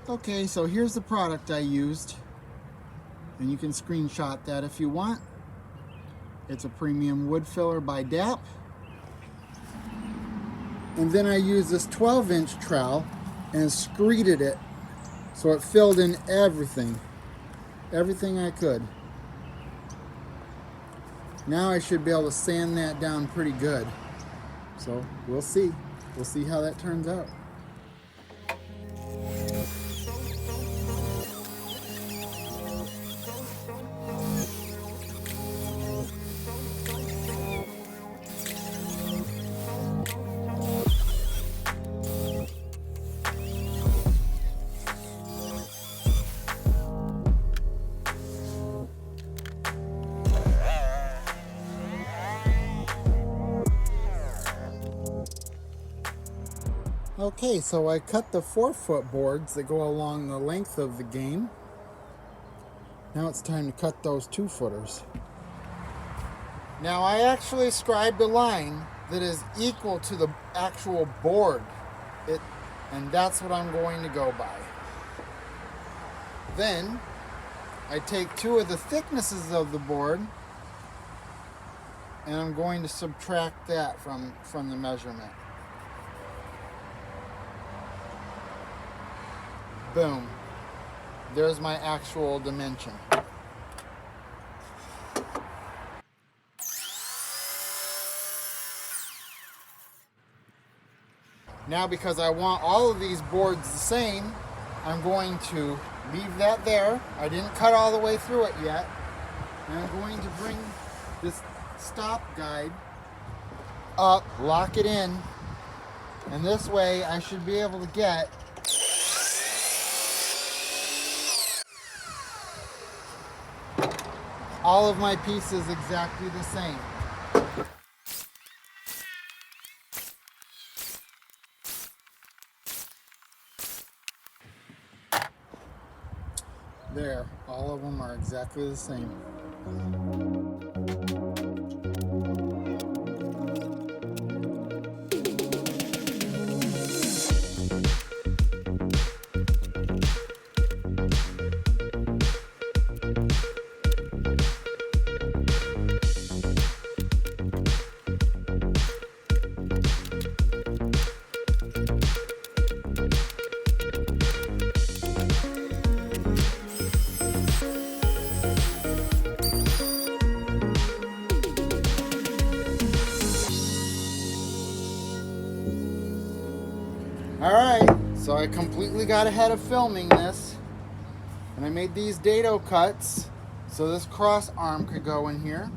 Okay, so here's the product I used, and you can screenshot that if you want. It's a premium wood filler by DAP. And then I used this 12-inch trowel and screeded it so it filled in everything I could. Now I should be able to sand that down pretty good. So we'll see how that turns out. Okay, so I cut the 4-foot boards that go along the length of the game. Now it's time to cut those 2-footers. Now I actually scribed a line that is equal to the actual board, and that's what I'm going to go by. Then I take 2 of the thicknesses of the board, and I'm going to subtract that from the measurement. Boom. There's my actual dimension. Now, because I want all of these boards the same, I'm going to leave that there. I didn't cut all the way through it yet. And I'm going to bring this stop guide up, lock it in, and this way I should be able to get all of my pieces exactly the same. There, all of them are exactly the same. Alright, so I completely got ahead of filming this, and I made these dado cuts so this cross arm could go in here,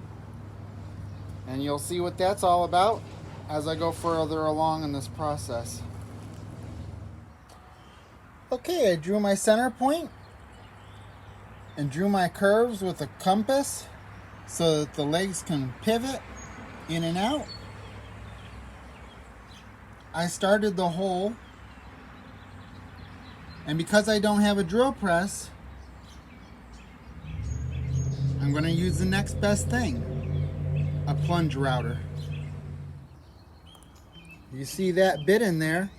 and you'll see what that's all about as I go further along in this process. Okay, I drew my center point and drew my curves with a compass so that the legs can pivot in and out. I started the hole, and because I don't have a drill press, I'm going to use the next best thing, a plunge router. You see that bit in there?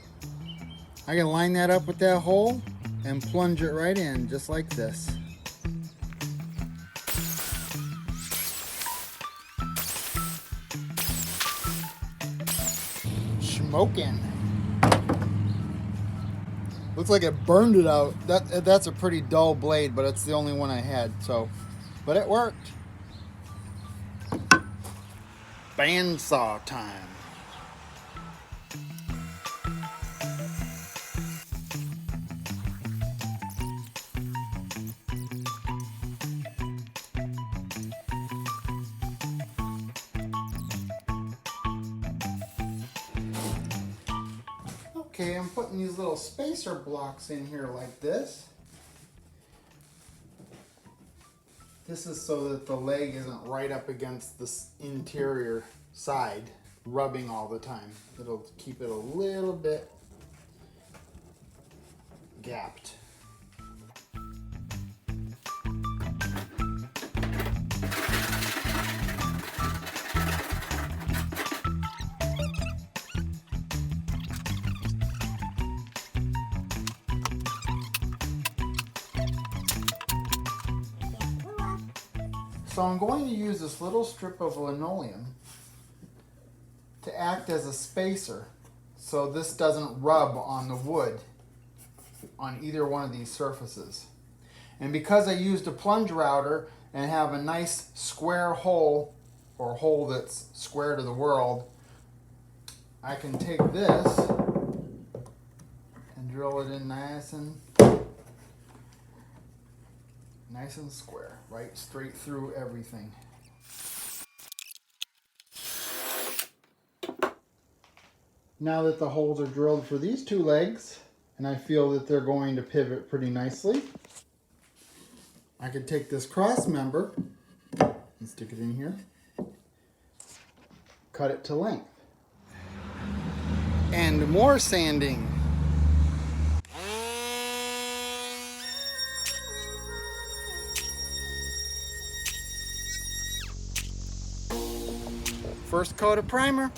I can line that up with that hole and plunge it right in, just like this. Smoking. Looks like it burned it out. That's a pretty dull blade, but it's the only one I had, so. But it worked. Bandsaw time. Okay, I'm putting these little spacer blocks in here like this. This is so that the leg isn't right up against this interior side, rubbing all the time. It'll keep it a little bit gapped. So I'm going to use this little strip of linoleum to act as a spacer so this doesn't rub on the wood on either one of these surfaces. And because I used a plunge router and have a nice square hole, or hole that's square to the world, I can take this and drill it in nice and square, right straight through everything. Now that the holes are drilled for these two legs, and I feel that they're going to pivot pretty nicely, I can take this cross member and stick it in here, cut it to length. And more sanding. First coat of primer.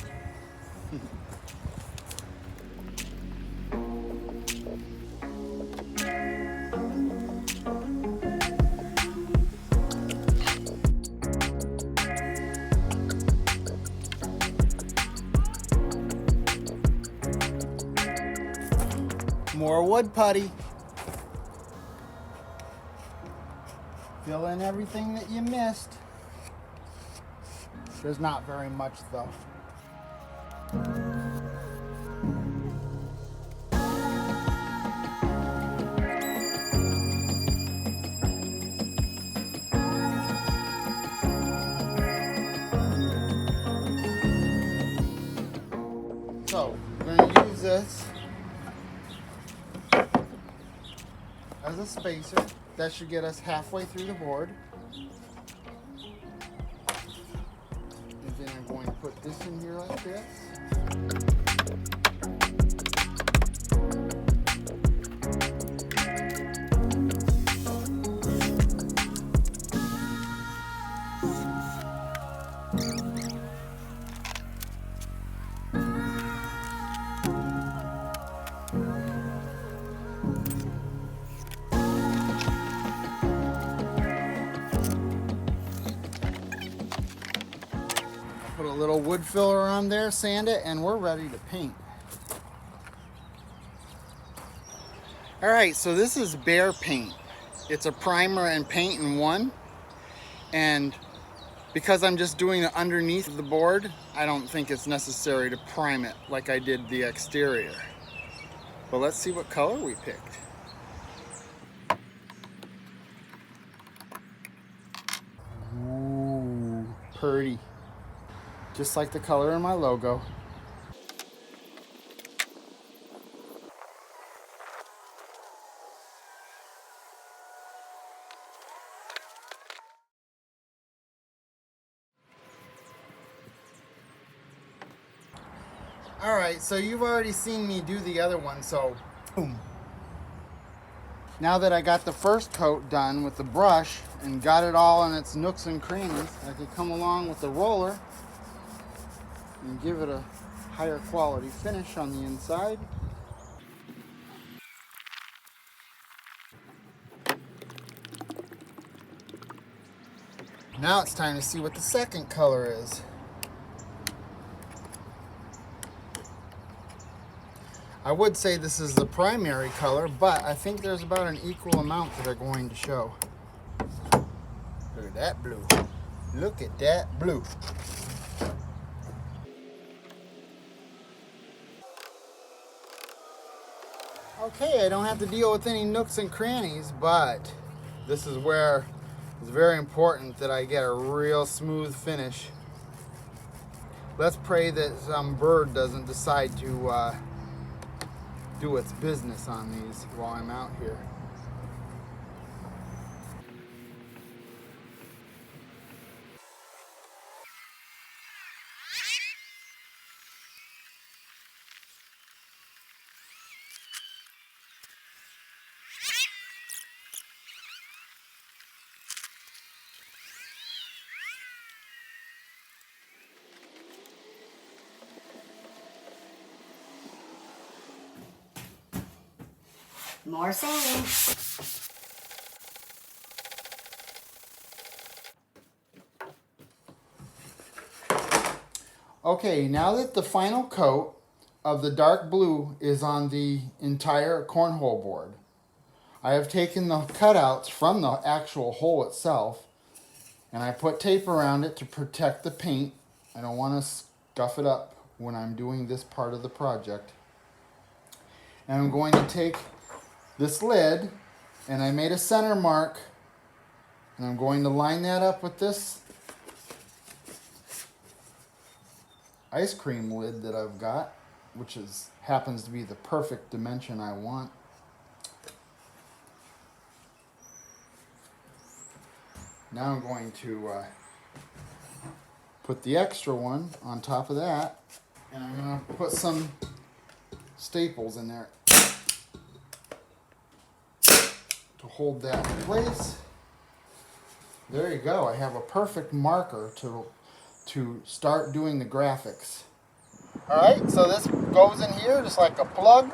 More wood putty. Fill in everything that you missed. There's not very much though. So we're going to use this as a spacer. That should get us halfway through the board. And then I'm going to put this in here like this. Put a little wood filler on there, sand it, and we're ready to paint. All right, so this is bare paint. It's a primer and paint in one. And because I'm just doing it underneath the board, I don't think it's necessary to prime it like I did the exterior. But let's see what color we picked. Ooh, pretty. Just like the color in my logo. All right, so you've already seen me do the other one, so boom. Now that I got the first coat done with the brush and got it all in its nooks and crannies, I could come along with the roller and give it a higher quality finish on the inside. Now it's time to see what the second color is. I would say this is the primary color, but I think there's about an equal amount that are going to show. Look at that blue. Look at that blue. Okay, I don't have to deal with any nooks and crannies, but this is where it's very important that I get a real smooth finish. Let's pray that some bird doesn't decide to do its business on these while I'm out here. More sanding. Okay, now that the final coat of the dark blue is on the entire cornhole board, I have taken the cutouts from the actual hole itself and I put tape around it to protect the paint. I don't want to scuff it up when I'm doing this part of the project. And I'm going to take this lid and I made a center mark and I'm going to line that up with this ice cream lid that I've got, which happens to be the perfect dimension I want. Now I'm going to put the extra one on top of that, and I'm going to put some staples in there to hold that in place. There you go. I have a perfect marker to start doing the graphics. Alright, so this goes in here just like a plug.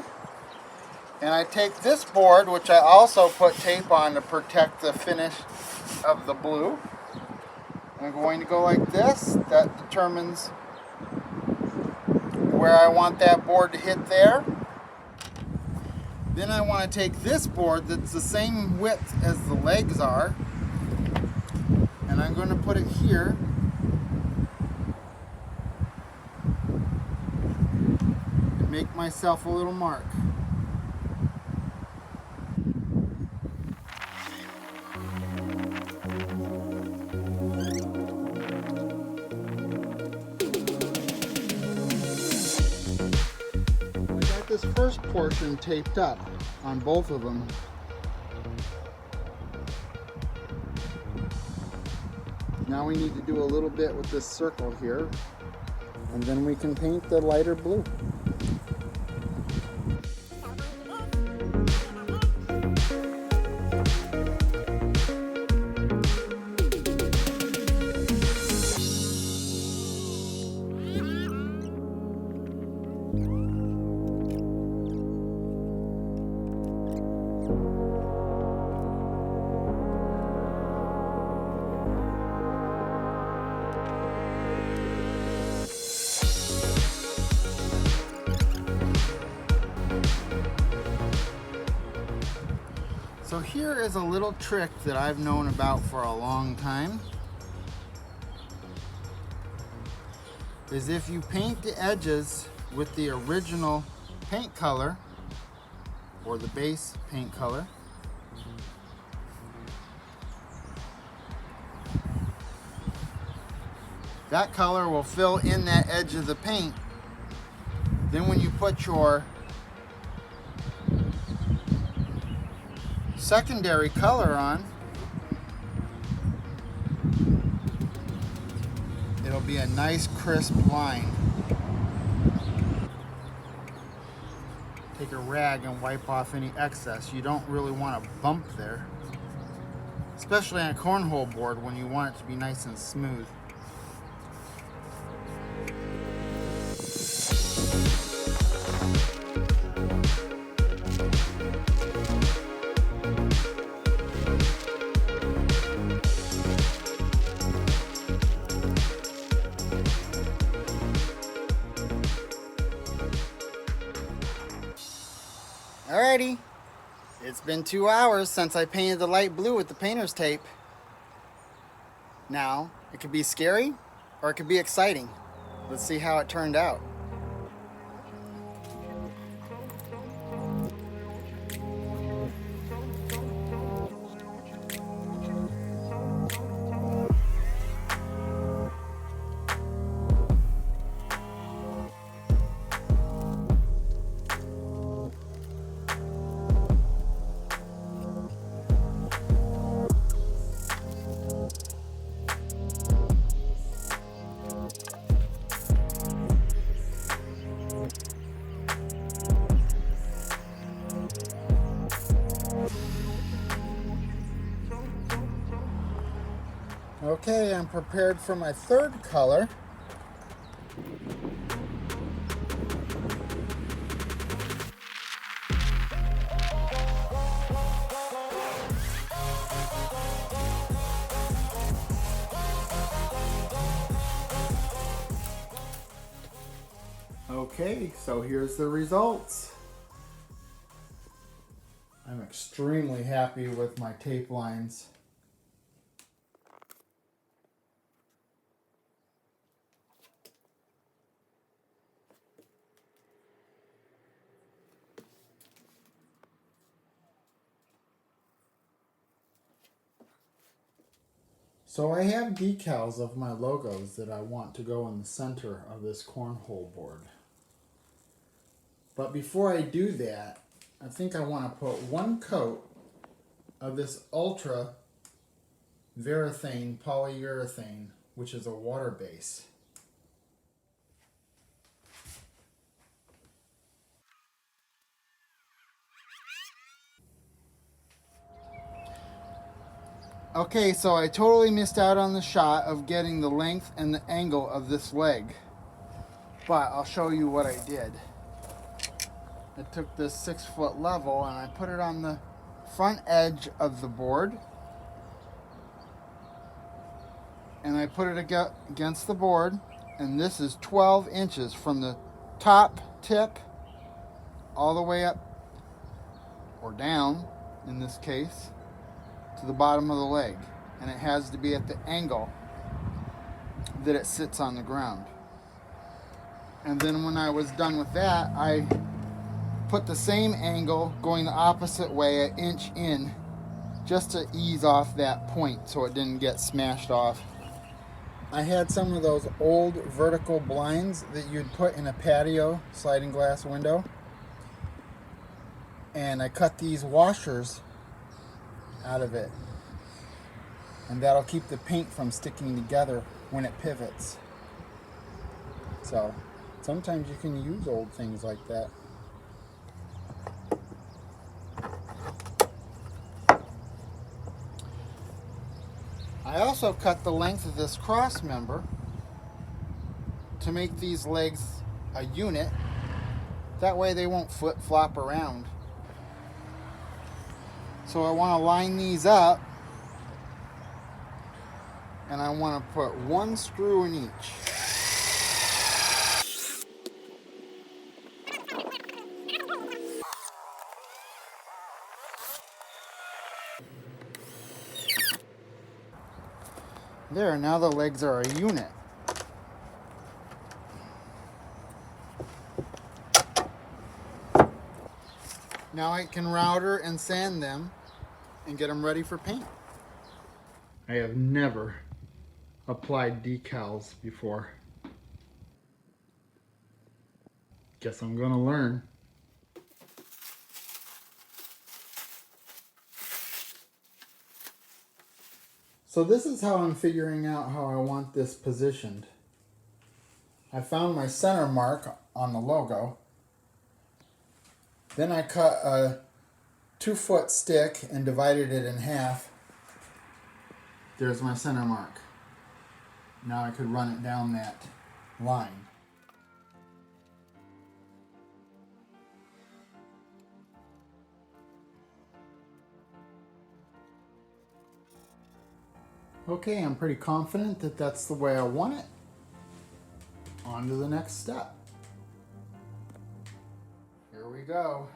And I take this board, which I also put tape on to protect the finish of the blue. I'm going to go like this. That determines where I want that board to hit there. Then I want to take this board that's the same width as the legs are, and I'm going to put it here. And make myself a little mark. This first portion taped up on both of them. Now we need to do a little bit with this circle here, and then we can paint the lighter blue. So here is a little trick that I've known about for a long time. Is if you paint the edges with the original paint color or the base paint color, that color will fill in that edge of the paint. Then when you put your secondary color on, it'll be a nice crisp line. Take a rag and wipe off any excess. You don't really want a bump there, especially on a cornhole board when you want it to be nice and smooth. Alrighty, it's been 2 hours since I painted the light blue with the painter's tape. Now, it could be scary or it could be exciting. Let's see how it turned out. Okay, I'm prepared for my third color. Okay, so here's the results. I'm extremely happy with my tape lines. So I have decals of my logos that I want to go in the center of this cornhole board. But before I do that, I think I want to put one coat of this ultra varathane polyurethane, which is a water base. Okay, so I totally missed out on the shot of getting the length and the angle of this leg. But I'll show you what I did. I took this 6-foot level and I put it on the front edge of the board. And I put it against the board. And this is 12 inches from the top tip all the way up, or down in this case, to the bottom of the leg, and it has to be at the angle that it sits on the ground. And then when I was done with that, I put the same angle going the opposite way, an inch in, just to ease off that point so it didn't get smashed off. I had some of those old vertical blinds that you'd put in a patio sliding glass window, and I cut these washers out of it, and that'll keep the paint from sticking together when it pivots. So sometimes you can use old things like that. I also cut the length of this cross member to make these legs a unit. That way they won't flip-flop around. So I want to line these up, and I want to put one screw in each. There, now the legs are a unit. Now I can router and sand them and get them ready for paint. I have never applied decals before. Guess I'm gonna learn. So this is how I'm figuring out how I want this positioned. I found my center mark on the logo. Then I cut a 2-foot stick and divided it in half. There's my center mark. Now I could run it down that line. Okay, I'm pretty confident that that's the way I want it. On to the next step. Here we go.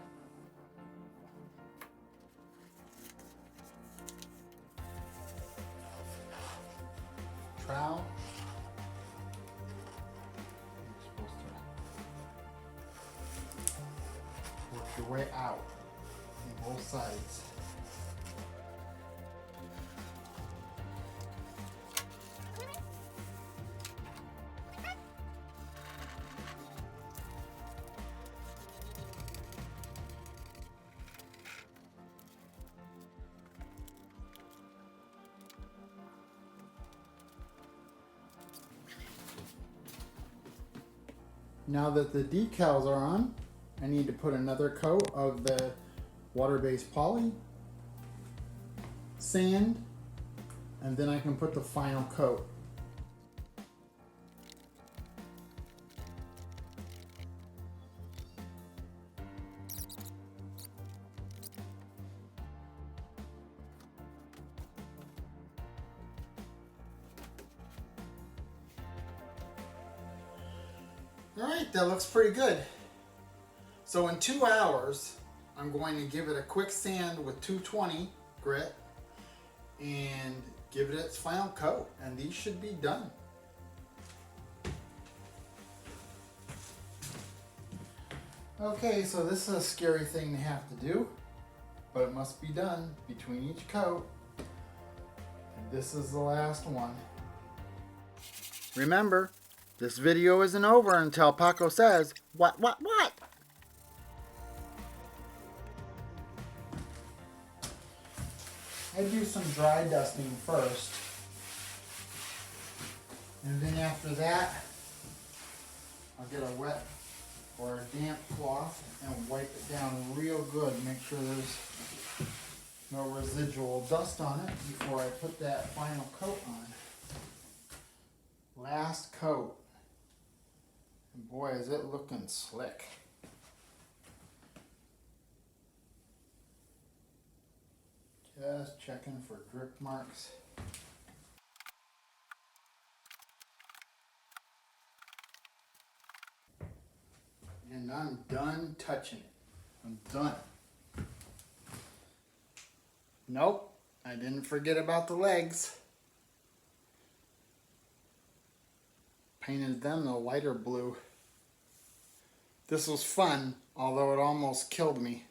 Trowel. You're supposed to work your way out on both sides. Now that the decals are on, I need to put another coat of the water-based poly, sand, and then I can put the final coat. Alright, that looks pretty good. So in 2 hours, I'm going to give it a quick sand with 220 grit and give it its final coat, and these should be done. Okay, so this is a scary thing to have to do, but it must be done between each coat. And this is the last one. Remember, this video isn't over until Paco says, what? I do some dry dusting first, and then after that, I'll get a wet or a damp cloth and wipe it down real good. Make sure there's no residual dust on it before I put that final coat on. Last coat. And boy, is it looking slick. Just checking for drip marks. And I'm done touching it. I'm done. Nope, I didn't forget about the legs. Painted them the lighter blue. This was fun, although it almost killed me.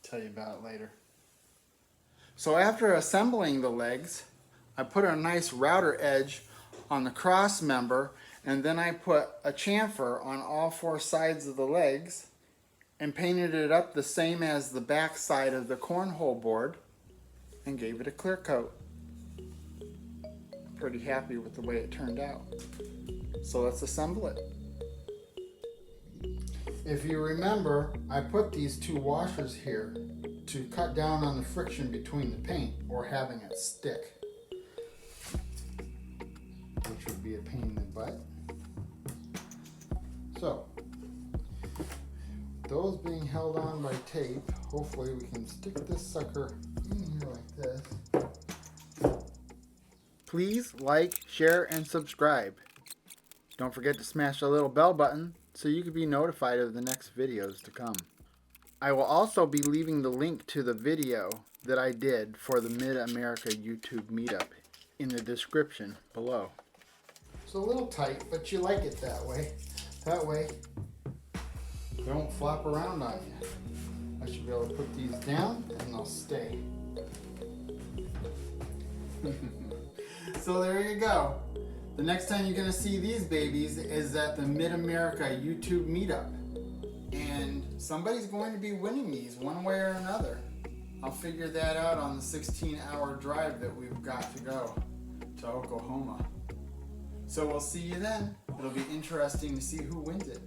Tell you about it later. So after assembling the legs, I put a nice router edge on the cross member, and then I put a chamfer on all 4 sides of the legs and painted it up the same as the back side of the cornhole board and gave it a clear coat. Pretty happy with the way it turned out. So let's assemble it. If you remember, I put these 2 washers here to cut down on the friction between the paint or having it stick, which would be a pain in the butt. So, those being held on by tape, hopefully we can stick this sucker in here like this. Please like, share, and subscribe. Don't forget to smash the little bell button so you can be notified of the next videos to come. I will also be leaving the link to the video that I did for the Mid-America YouTube meetup in the description below. It's a little tight, but you like it that way. That way, they won't flop around on you. I should be able to put these down and they'll stay. So there you go. The next time you're going to see these babies is at the Mid-America YouTube meetup. And somebody's going to be winning these one way or another. I'll figure that out on the 16-hour drive that we've got to go to Oklahoma. So we'll see you then. It'll be interesting to see who wins it.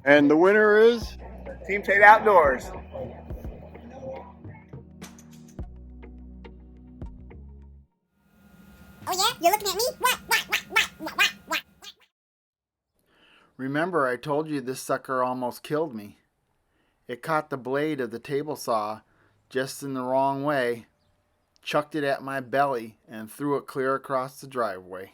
And the winner is Team Tate Outdoors. Oh yeah? You're looking at me? What? Remember, I told you this sucker almost killed me. It caught the blade of the table saw just in the wrong way, chucked it at my belly, and threw it clear across the driveway.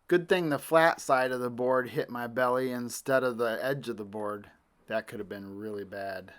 Good thing the flat side of the board hit my belly instead of the edge of the board. That could have been really bad.